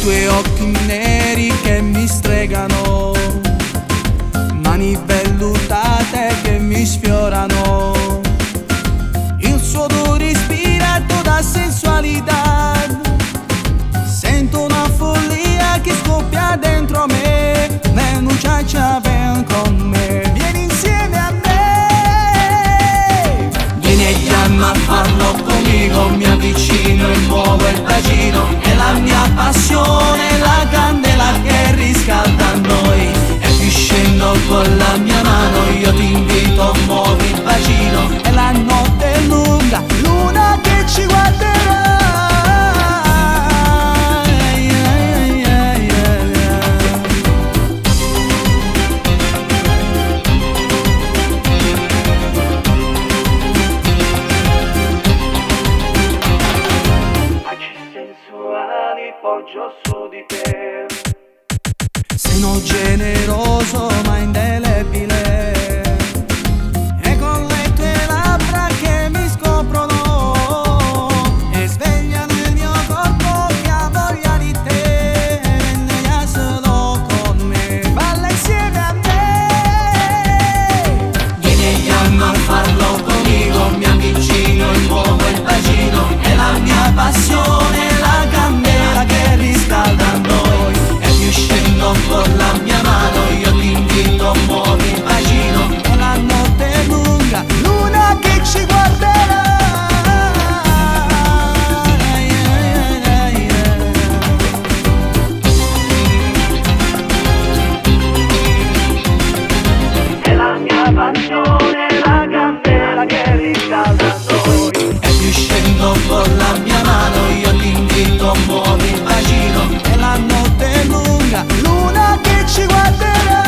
tuoi occhi neri che mi stregano, mani vellutate che mi sfiorano, il suo odore ispira toda sensualità. Sento una follia che scoppia dentro me, muchacha ven con me, vieni insieme a me. Vieni e chiama a farlo conmigo, mi avvicino e muovo il bacino, è la mia passione, la candela che riscalda noi. E qui scendo con la mia mano, io ti invito, muovi il bacino, è la notte lunga, luna che ci guarderà. Poggio su di te, sono generoso ma indelebile, e con le tue labbra che mi scoprono e svegliano il mio corpo che ha voglia di te. Vieni solo con me, balla insieme a me. Vieni e chiama a farlo conmigo, mi avvicino e muovo il bacino, è la mia passione, la candela che riscalda noi. E più scendo con la mia mano, io ti invito, muovi il bacino, è la notte lunga, luna che ci guarderà. È la mia passione, la candela che riscalda noi. E più scendo con la mia mano, io ti invito, muovi il bacino, è la notte lunga, luna che ci guarderà.